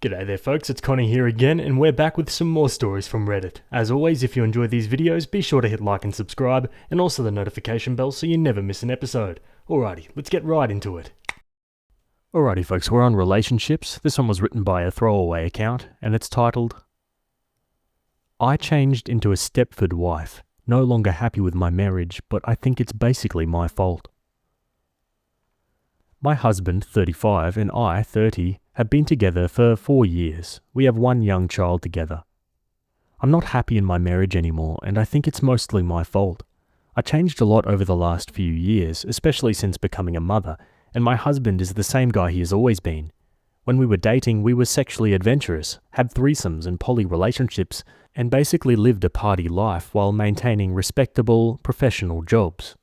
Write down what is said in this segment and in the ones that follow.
G'day there folks, it's Connie here again, and we're back with some more stories from Reddit. As always, if you enjoy these videos, be sure to hit like and subscribe, and also the notification bell so you never miss an episode. Alrighty, let's get right into it. Alrighty folks, we're on relationships. This one was written by a throwaway account, and it's titled, I changed into a Stepford wife. No longer happy with my marriage, but I think it's basically my fault. My husband, 35, and I, 30, have been together for 4 years. We have one young child together. I'm not happy in my marriage anymore, and I think it's mostly my fault. I changed a lot over the last few years, especially since becoming a mother, and my husband is the same guy he has always been. When we were dating, we were sexually adventurous, had threesomes and poly relationships, and basically lived a party life while maintaining respectable, professional jobs.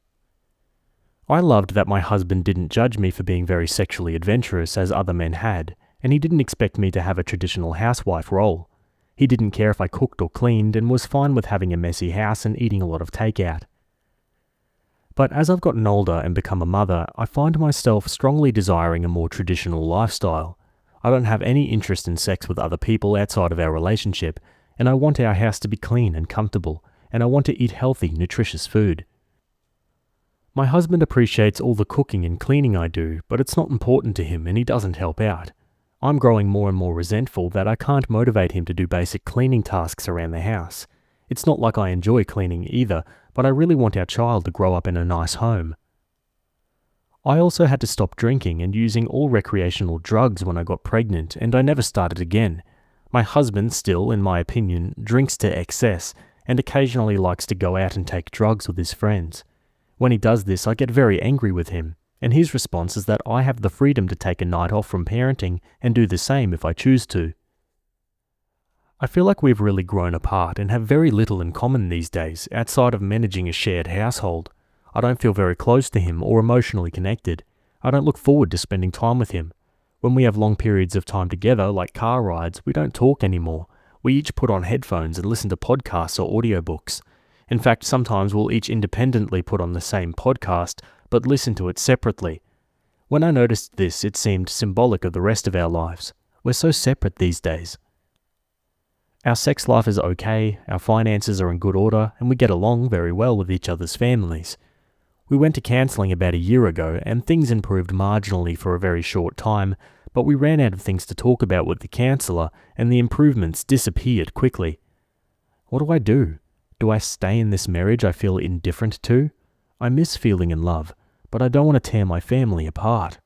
I loved that my husband didn't judge me for being very sexually adventurous as other men had, and he didn't expect me to have a traditional housewife role. He didn't care if I cooked or cleaned and was fine with having a messy house and eating a lot of takeout. But as I've gotten older and become a mother, I find myself strongly desiring a more traditional lifestyle. I don't have any interest in sex with other people outside of our relationship, and I want our house to be clean and comfortable, and I want to eat healthy, nutritious food. My husband appreciates all the cooking and cleaning I do, but it's not important to him and he doesn't help out. I'm growing more and more resentful that I can't motivate him to do basic cleaning tasks around the house. It's not like I enjoy cleaning either, but I really want our child to grow up in a nice home. I also had to stop drinking and using all recreational drugs when I got pregnant, and I never started again. My husband still, in my opinion, drinks to excess and occasionally likes to go out and take drugs with his friends. When he does this, I get very angry with him, and his response is that I have the freedom to take a night off from parenting and do the same if I choose to. I feel like we've really grown apart and have very little in common these days outside of managing a shared household. I don't feel very close to him or emotionally connected. I don't look forward to spending time with him. When we have long periods of time together, like car rides, we don't talk anymore. We each put on headphones and listen to podcasts or audiobooks. In fact, sometimes we'll each independently put on the same podcast, but listen to it separately. When I noticed this, it seemed symbolic of the rest of our lives. We're so separate these days. Our sex life is okay, our finances are in good order, and we get along very well with each other's families. We went to counselling about a year ago, and things improved marginally for a very short time, but we ran out of things to talk about with the counsellor, and the improvements disappeared quickly. What do? Do I stay in this marriage I feel indifferent to? I miss feeling in love, but I don't want to tear my family apart.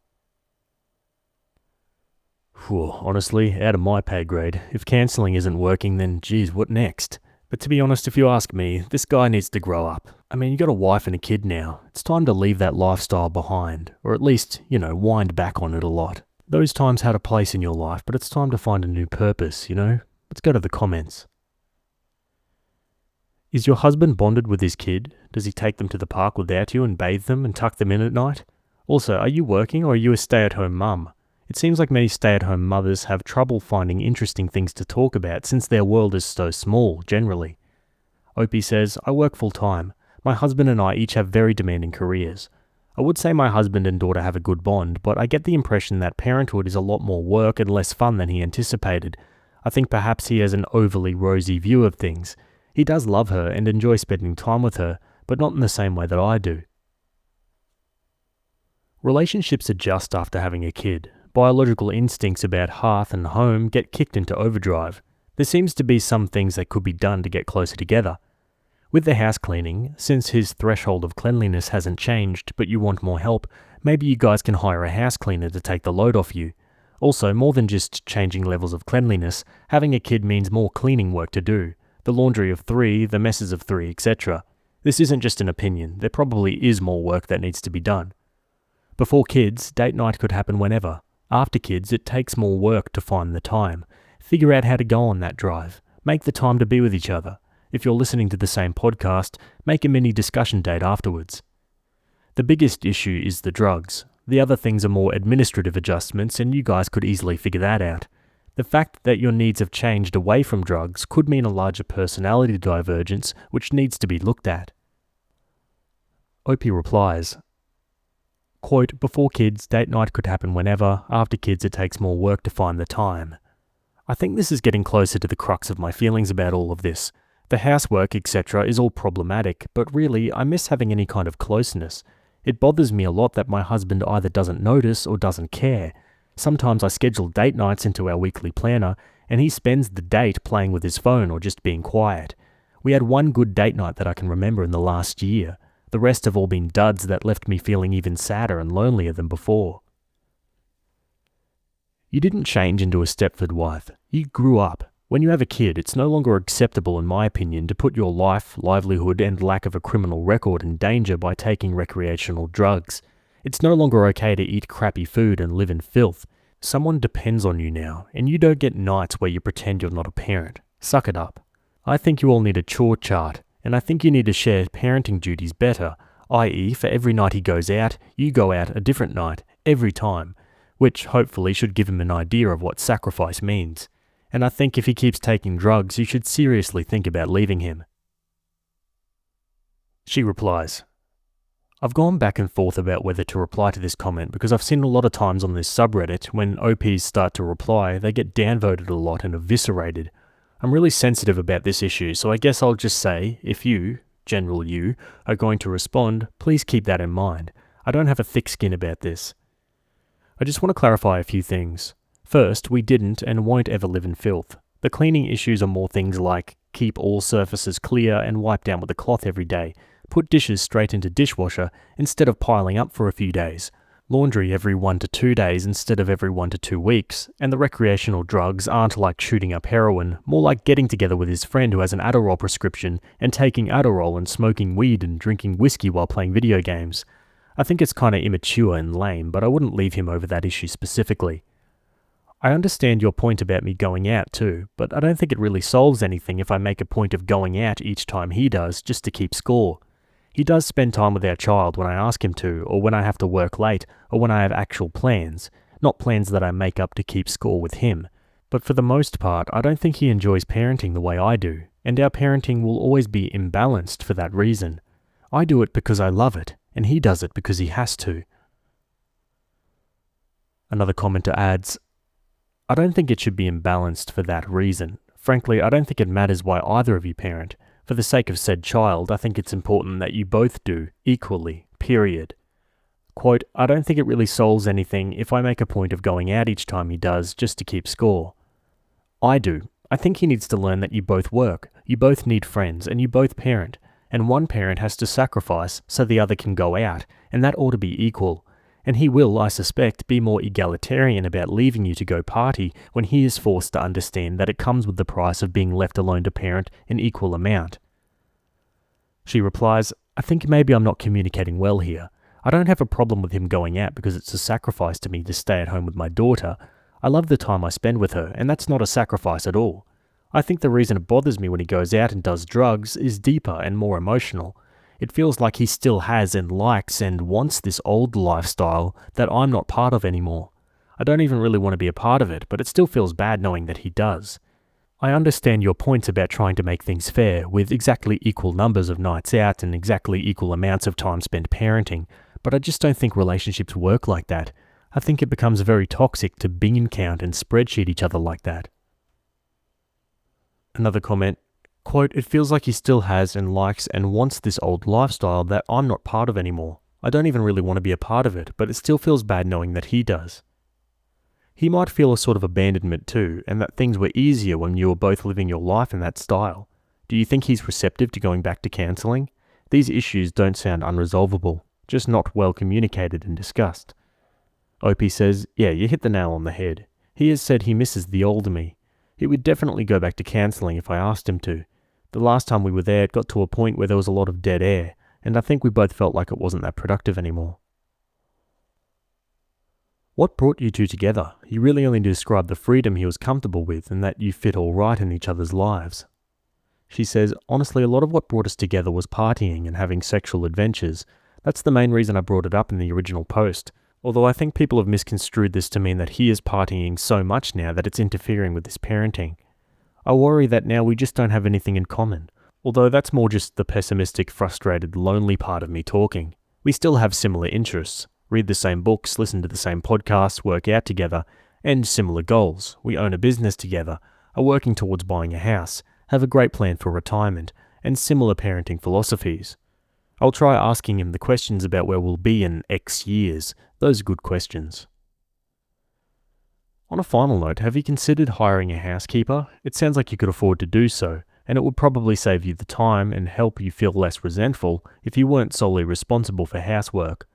Honestly, out of my pay grade. If cancelling isn't working, then geez, what next? But to be honest, if you ask me, this guy needs to grow up. I mean, you got a wife and a kid now. It's time to leave that lifestyle behind, or at least, wind back on it a lot. Those times had a place in your life, but it's time to find a new purpose, Let's go to the comments. Is your husband bonded with his kid? Does he take them to the park without you and bathe them and tuck them in at night? Also, are you working or are you a stay-at-home mum? It seems like many stay-at-home mothers have trouble finding interesting things to talk about since their world is so small, generally. Opie says, I work full-time. My husband and I each have very demanding careers. I would say my husband and daughter have a good bond, but I get the impression that parenthood is a lot more work and less fun than he anticipated. I think perhaps he has an overly rosy view of things. He does love her and enjoy spending time with her, but not in the same way that I do. Relationships adjust after having a kid. Biological instincts about hearth and home get kicked into overdrive. There seems to be some things that could be done to get closer together. With the house cleaning, since his threshold of cleanliness hasn't changed, but you want more help, maybe you guys can hire a house cleaner to take the load off you. Also, more than just changing levels of cleanliness, having a kid means more cleaning work to do. The laundry of 3, the messes of 3, etc. This isn't just an opinion, there probably is more work that needs to be done. Before kids, date night could happen whenever. After kids, it takes more work to find the time. Figure out how to go on that drive. Make the time to be with each other. If you're listening to the same podcast, make a mini discussion date afterwards. The biggest issue is the drugs. The other things are more administrative adjustments and you guys could easily figure that out. The fact that your needs have changed away from drugs could mean a larger personality divergence which needs to be looked at. Opie replies, quote, before kids, date night could happen whenever. After kids, it takes more work to find the time. I think this is getting closer to the crux of my feelings about all of this. The housework, etc. is all problematic, but really, I miss having any kind of closeness. It bothers me a lot that my husband either doesn't notice or doesn't care. Sometimes I schedule date nights into our weekly planner, and he spends the date playing with his phone or just being quiet. We had one good date night that I can remember in the last year. The rest have all been duds that left me feeling even sadder and lonelier than before. You didn't change into a Stepford wife. You grew up. When you have a kid, it's no longer acceptable, in my opinion, to put your life, livelihood, and lack of a criminal record in danger by taking recreational drugs. It's no longer okay to eat crappy food and live in filth. Someone depends on you now, and you don't get nights where you pretend you're not a parent. Suck it up. I think you all need a chore chart, and I think you need to share parenting duties better, i.e. for every night he goes out, you go out a different night, every time, which hopefully should give him an idea of what sacrifice means. And I think if he keeps taking drugs, you should seriously think about leaving him. She replies, I've gone back and forth about whether to reply to this comment because I've seen a lot of times on this subreddit when OPs start to reply, they get downvoted a lot and eviscerated. I'm really sensitive about this issue, so I guess I'll just say, if you, general you, are going to respond, please keep that in mind. I don't have a thick skin about this. I just want to clarify a few things. First, we didn't and won't ever live in filth. The cleaning issues are more things like keep all surfaces clear and wipe down with a cloth every day, put dishes straight into dishwasher instead of piling up for a few days, laundry every 1 to 2 days instead of every 1 to 2 weeks, and the recreational drugs aren't like shooting up heroin, more like getting together with his friend who has an Adderall prescription and taking Adderall and smoking weed and drinking whiskey while playing video games. I think it's kinda immature and lame, but I wouldn't leave him over that issue specifically. I understand your point about me going out too, but I don't think it really solves anything if I make a point of going out each time he does just to keep score. He does spend time with our child when I ask him to, or when I have to work late, or when I have actual plans, not plans that I make up to keep score with him. But for the most part, I don't think he enjoys parenting the way I do, and our parenting will always be imbalanced for that reason. I do it because I love it, and he does it because he has to. Another commenter adds, I don't think it should be imbalanced for that reason. Frankly, I don't think it matters why either of you parent. For the sake of said child, I think it's important that you both do, equally, period. Quote, I don't think it really solves anything if I make a point of going out each time he does just to keep score. I do. I think he needs to learn that you both work, you both need friends, and you both parent, and one parent has to sacrifice so the other can go out, and that ought to be equal. And he will, I suspect, be more egalitarian about leaving you to go party when he is forced to understand that it comes with the price of being left alone to parent an equal amount. She replies, I think maybe I'm not communicating well here. I don't have a problem with him going out because it's a sacrifice to me to stay at home with my daughter. I love the time I spend with her, and that's not a sacrifice at all. I think the reason it bothers me when he goes out and does drugs is deeper and more emotional. It feels like he still has and likes and wants this old lifestyle that I'm not part of anymore. I don't even really want to be a part of it, but it still feels bad knowing that he does. I understand your points about trying to make things fair, with exactly equal numbers of nights out and exactly equal amounts of time spent parenting, but I just don't think relationships work like that. I think it becomes very toxic to bean count and spreadsheet each other like that. Another comment, quote, it feels like he still has and likes and wants this old lifestyle that I'm not part of anymore. I don't even really want to be a part of it, but it still feels bad knowing that he does. He might feel a sort of abandonment too, and that things were easier when you were both living your life in that style. Do you think he's receptive to going back to cancelling? These issues don't sound unresolvable, just not well communicated and discussed. OP says, yeah, you hit the nail on the head. He has said he misses the older me. He would definitely go back to cancelling if I asked him to. The last time we were there, it got to a point where there was a lot of dead air, and I think we both felt like it wasn't that productive anymore. What brought you two together? He really only described the freedom he was comfortable with and that you fit all right in each other's lives. She says, honestly, a lot of what brought us together was partying and having sexual adventures. That's the main reason I brought it up in the original post, although I think people have misconstrued this to mean that he is partying so much now that it's interfering with his parenting. I worry that now we just don't have anything in common, although that's more just the pessimistic, frustrated, lonely part of me talking. We still have similar interests, read the same books, listen to the same podcasts, work out together, and similar goals. We own a business together, are working towards buying a house, have a great plan for retirement, and similar parenting philosophies. I'll try asking him the questions about where we'll be in X years. Those are good questions. On a final note, have you considered hiring a housekeeper? It sounds like you could afford to do so, and it would probably save you the time and help you feel less resentful if you weren't solely responsible for housework.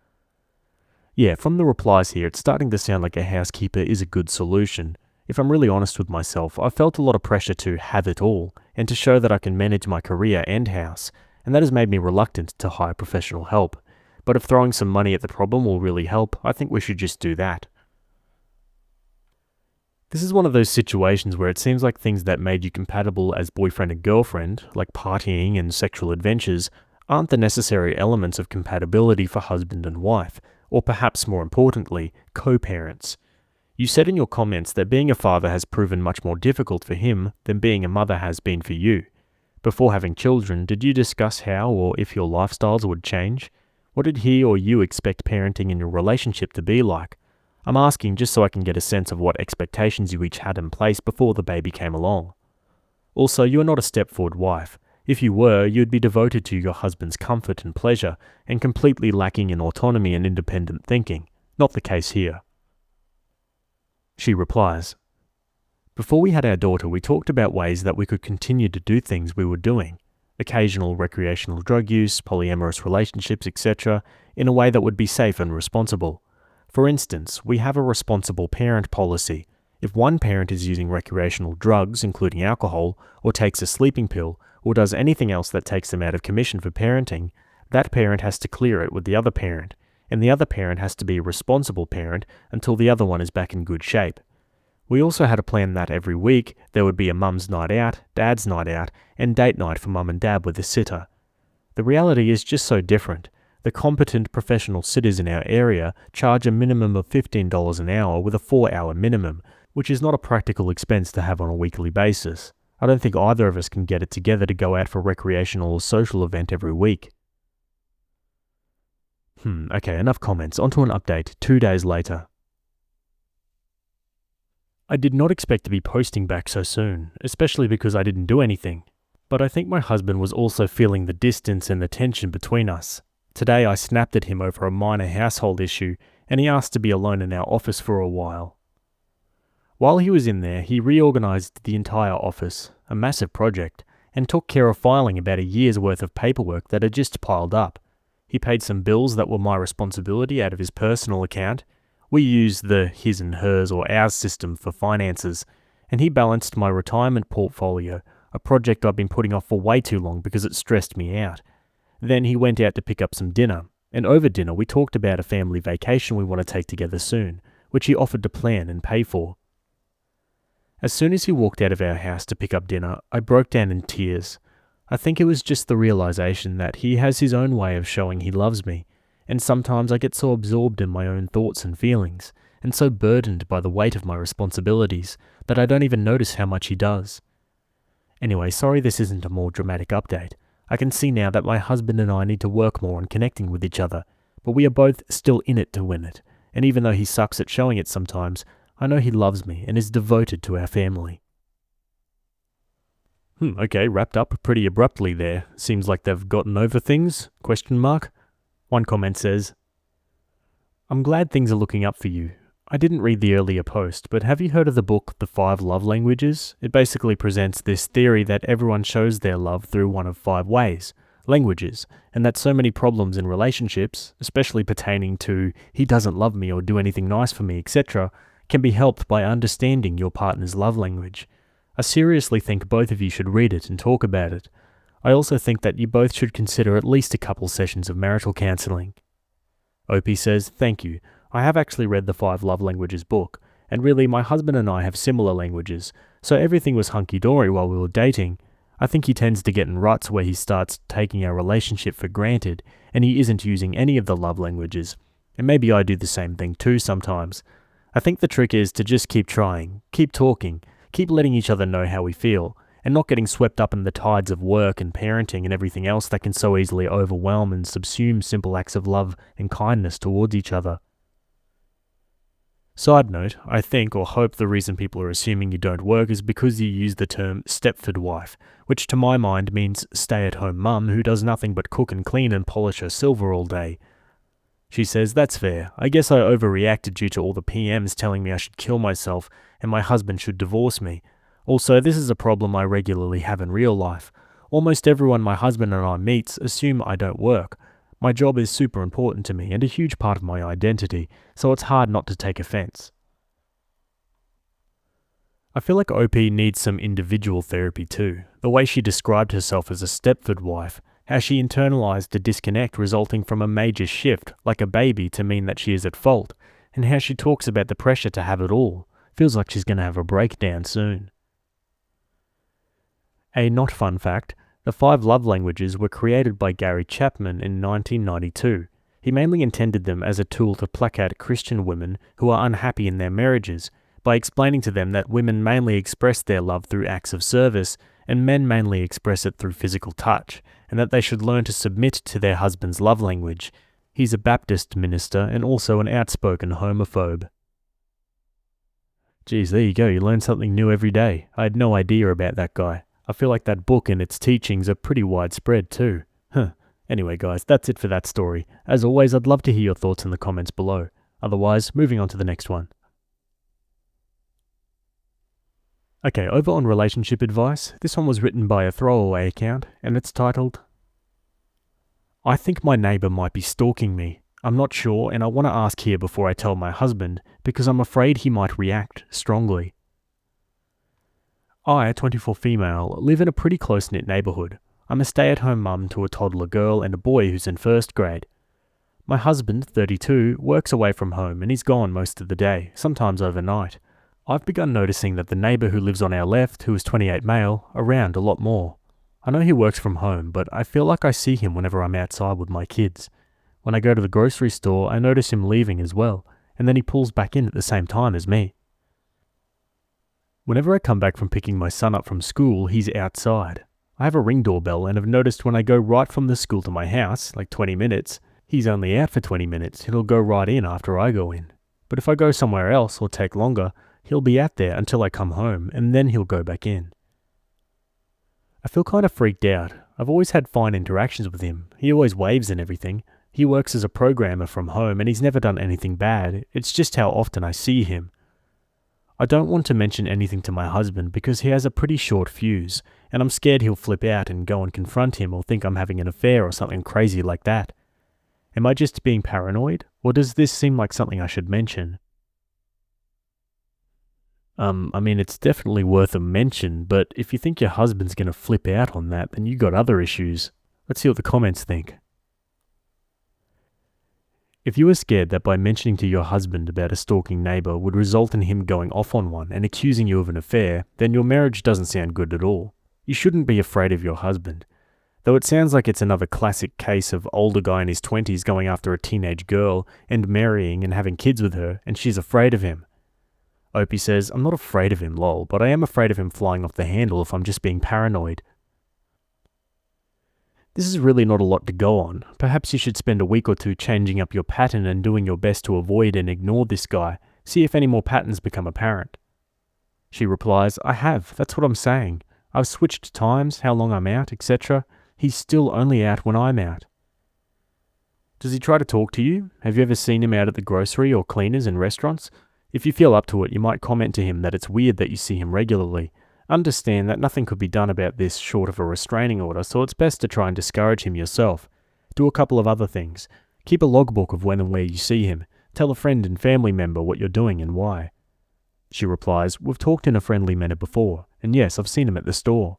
Yeah, from the replies here, it's starting to sound like a housekeeper is a good solution. If I'm really honest with myself, I felt a lot of pressure to have it all, and to show that I can manage my career and house, and that has made me reluctant to hire professional help. But if throwing some money at the problem will really help, I think we should just do that. This is one of those situations where it seems like things that made you compatible as boyfriend and girlfriend, like partying and sexual adventures, aren't the necessary elements of compatibility for husband and wife, or perhaps more importantly, co-parents. You said in your comments that being a father has proven much more difficult for him than being a mother has been for you. Before having children, did you discuss how or if your lifestyles would change? What did he or you expect parenting in your relationship to be like? I'm asking just so I can get a sense of what expectations you each had in place before the baby came along. Also, you are not a step-forward wife. If you were, you'd be devoted to your husband's comfort and pleasure, and completely lacking in autonomy and independent thinking. Not the case here. She replies, "Before we had our daughter, we talked about ways that we could continue to do things we were doing. Occasional recreational drug use, polyamorous relationships, etc., in a way that would be safe and responsible. For instance, we have a responsible parent policy. If one parent is using recreational drugs, including alcohol, or takes a sleeping pill, or does anything else that takes them out of commission for parenting, that parent has to clear it with the other parent, and the other parent has to be a responsible parent until the other one is back in good shape. We also had a plan that every week there would be a mum's night out, dad's night out, and date night for mum and dad with a sitter. The reality is just so different. The competent professional sitters in our area charge a minimum of $15 an hour with a 4-hour minimum, which is not a practical expense to have on a weekly basis. I don't think either of us can get it together to go out for a recreational or social event every week." Okay, enough comments. Onto an update 2 days later. I did not expect to be posting back so soon, especially because I didn't do anything. But I think my husband was also feeling the distance and the tension between us. Today I snapped at him over a minor household issue, and he asked to be alone in our office for a while. While he was in there, he reorganized the entire office, a massive project, and took care of filing about a year's worth of paperwork that had just piled up. He paid some bills that were my responsibility out of his personal account. We used the his and hers or ours system for finances, and he balanced my retirement portfolio, a project I've been putting off for way too long because it stressed me out. Then he went out to pick up some dinner, and over dinner we talked about a family vacation we want to take together soon, which he offered to plan and pay for. As soon as he walked out of our house to pick up dinner, I broke down in tears. I think it was just the realization that he has his own way of showing he loves me, and sometimes I get so absorbed in my own thoughts and feelings, and so burdened by the weight of my responsibilities, that I don't even notice how much he does. Anyway, sorry this isn't a more dramatic update. I can see now that my husband and I need to work more on connecting with each other, but we are both still in it to win it, and even though he sucks at showing it sometimes, I know he loves me and is devoted to our family. Okay, wrapped up pretty abruptly there. Seems like they've gotten over things? ? One comment says, "I'm glad things are looking up for you. I didn't read the earlier post, but have you heard of the book The 5 Love Languages? It basically presents this theory that everyone shows their love through one of 5 ways, languages, and that so many problems in relationships, especially pertaining to he doesn't love me or do anything nice for me, etc., can be helped by understanding your partner's love language. I seriously think both of you should read it and talk about it. I also think that you both should consider at least a couple sessions of marital counselling." Opie says, "Thank you. I have actually read the 5 Love Languages book, and really my husband and I have similar languages, so everything was hunky-dory while we were dating. I think he tends to get in ruts where he starts taking our relationship for granted, and he isn't using any of the love languages, and maybe I do the same thing too sometimes. I think the trick is to just keep trying, keep talking, keep letting each other know how we feel, and not getting swept up in the tides of work and parenting and everything else that can so easily overwhelm and subsume simple acts of love and kindness towards each other." Side note, I think or hope the reason people are assuming you don't work is because you use the term Stepford wife, which to my mind means stay-at-home mum who does nothing but cook and clean and polish her silver all day. She says, that's fair. I guess I overreacted due to all the PMs telling me I should kill myself and my husband should divorce me. Also, this is a problem I regularly have in real life. Almost everyone my husband and I meets assume I don't work. My job is super important to me and a huge part of my identity, so it's hard not to take offense. I feel like OP needs some individual therapy too. The way she described herself as a Stepford wife, how she internalized a disconnect resulting from a major shift, like a baby, to mean that she is at fault, and how she talks about the pressure to have it all. Feels like she's going to have a breakdown soon. A not fun fact, the 5 love languages were created by Gary Chapman in 1992. He mainly intended them as a tool to placate Christian women who are unhappy in their marriages, by explaining to them that women mainly express their love through acts of service, and men mainly express it through physical touch, and that they should learn to submit to their husband's love language. He's a Baptist minister and also an outspoken homophobe. Geez, there you go, you learn something new every day. I had no idea about that guy. I feel like that book and its teachings are pretty widespread too. Anyway guys, that's it for that story. As always, I'd love to hear your thoughts in the comments below. Otherwise, moving on to the next one. Okay, over on relationship advice, this one was written by a throwaway account, and it's titled, I think my neighbour might be stalking me. I'm not sure, and I want to ask here before I tell my husband, because I'm afraid he might react strongly. I, 24 female, live in a pretty close-knit neighbourhood. I'm a stay-at-home mum to a toddler girl and a boy who's in first grade. My husband, 32, works away from home and he's gone most of the day, sometimes overnight. I've begun noticing that the neighbour who lives on our left, who is 28 male, around a lot more. I know he works from home, but I feel like I see him whenever I'm outside with my kids. When I go to the grocery store, I notice him leaving as well, and then he pulls back in at the same time as me. Whenever I come back from picking my son up from school, he's outside. I have a Ring doorbell and have noticed when I go right from the school to my house, like 20 minutes, he's only out for 20 minutes, he'll go right in after I go in. But if I go somewhere else or take longer, he'll be out there until I come home, and then he'll go back in. I feel kind of freaked out. I've always had fine interactions with him. He always waves and everything. He works as a programmer from home and he's never done anything bad. It's just how often I see him. I don't want to mention anything to my husband because he has a pretty short fuse, and I'm scared he'll flip out and go and confront him or think I'm having an affair or something crazy like that. Am I just being paranoid, or does this seem like something I should mention? I mean, it's definitely worth a mention, but if you think your husband's going to flip out on that, then you got other issues. Let's see what the comments think. If you were scared that by mentioning to your husband about a stalking neighbour would result in him going off on one and accusing you of an affair, then your marriage doesn't sound good at all. You shouldn't be afraid of your husband. Though it sounds like it's another classic case of older guy in his 20s going after a teenage girl and marrying and having kids with her, and she's afraid of him. Opie says, I'm not afraid of him, lol, but I am afraid of him flying off the handle if I'm just being paranoid. This is really not a lot to go on. Perhaps you should spend a week or two changing up your pattern and doing your best to avoid and ignore this guy. See if any more patterns become apparent. She replies, I have, that's what I'm saying. I've switched times, how long I'm out, etc. He's still only out when I'm out. Does he try to talk to you? Have you ever seen him out at the grocery or cleaners in restaurants? If you feel up to it, you might comment to him that it's weird that you see him regularly. Understand that nothing could be done about this short of a restraining order, so it's best to try and discourage him yourself. Do a couple of other things. Keep a logbook of when and where you see him. Tell a friend and family member what you're doing and why. She replies, we've talked in a friendly manner before, and yes, I've seen him at the store.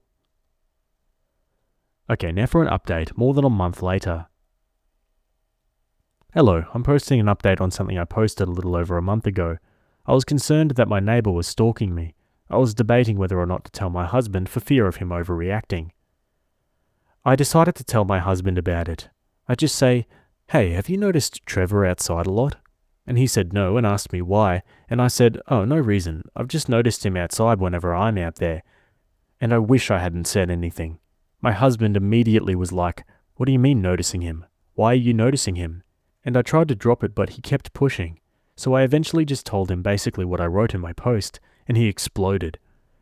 Okay, now for an update, more than a month later. Hello, I'm posting an update on something I posted a little over a month ago. I was concerned that my neighbour was stalking me. I was debating whether or not to tell my husband for fear of him overreacting. I decided to tell my husband about it. I just say, hey, have you noticed Trevor outside a lot? And he said no and asked me why, and I said, oh, no reason. I've just noticed him outside whenever I'm out there. And I wish I hadn't said anything. My husband immediately was like, what do you mean noticing him? Why are you noticing him? And I tried to drop it, but he kept pushing. So I eventually just told him basically what I wrote in my post, and he exploded,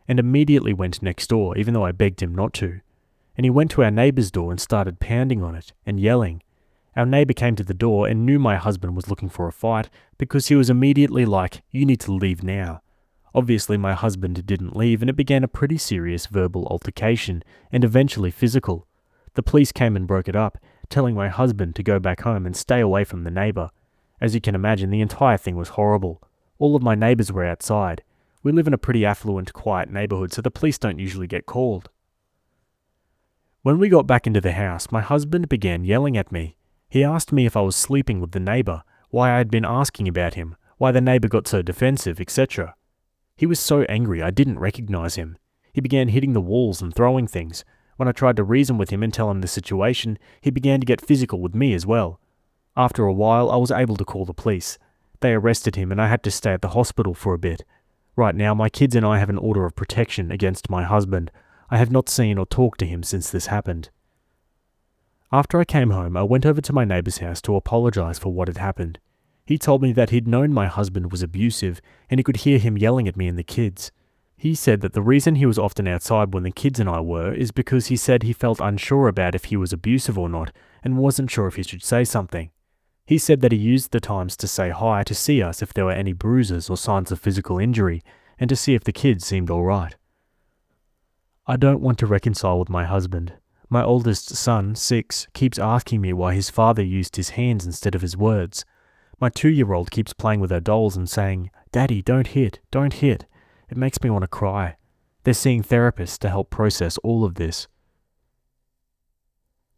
and immediately went next door even though I begged him not to. And he went to our neighbour's door and started pounding on it and yelling. Our neighbour came to the door and knew my husband was looking for a fight because he was immediately like, "You need to leave now." Obviously my husband didn't leave, and it began a pretty serious verbal altercation and eventually physical. The police came and broke it up, telling my husband to go back home and stay away from the neighbour. As you can imagine, the entire thing was horrible. All of my neighbours were outside. We live in a pretty affluent, quiet neighbourhood, so the police don't usually get called. When we got back into the house, my husband began yelling at me. He asked me if I was sleeping with the neighbour, why I had been asking about him, why the neighbour got so defensive, etc. He was so angry I didn't recognise him. He began hitting the walls and throwing things. When I tried to reason with him and tell him the situation, he began to get physical with me as well. After a while, I was able to call the police. They arrested him and I had to stay at the hospital for a bit. Right now, my kids and I have an order of protection against my husband. I have not seen or talked to him since this happened. After I came home, I went over to my neighbour's house to apologise for what had happened. He told me that he'd known my husband was abusive and he could hear him yelling at me and the kids. He said that the reason he was often outside when the kids and I were is because he said he felt unsure about if he was abusive or not and wasn't sure if he should say something. He said that he used the times to say hi to see us if there were any bruises or signs of physical injury and to see if the kids seemed alright. I don't want to reconcile with my husband. My oldest son, 6, keeps asking me why his father used his hands instead of his words. My 2-year-old keeps playing with her dolls and saying, "Daddy, don't hit, don't hit." It makes me want to cry. They're seeing therapists to help process all of this.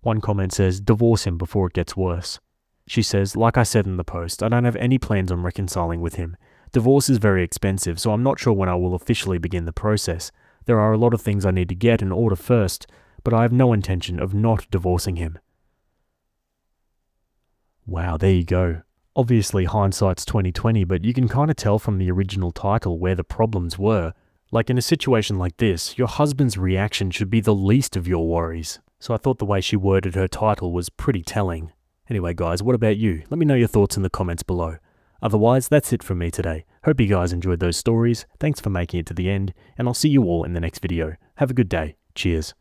One comment says, "Divorce him before it gets worse." She says, "Like I said in the post, I don't have any plans on reconciling with him. Divorce is very expensive, so I'm not sure when I will officially begin the process. There are a lot of things I need to get in order first, but I have no intention of not divorcing him." Wow, there you go. Obviously hindsight's 2020, but you can kind of tell from the original title where the problems were. Like in a situation like this, your husband's reaction should be the least of your worries. So I thought the way she worded her title was pretty telling. Anyway guys, what about you? Let me know your thoughts in the comments below. Otherwise, that's it from me today. Hope you guys enjoyed those stories. Thanks for making it to the end, and I'll see you all in the next video. Have a good day. Cheers.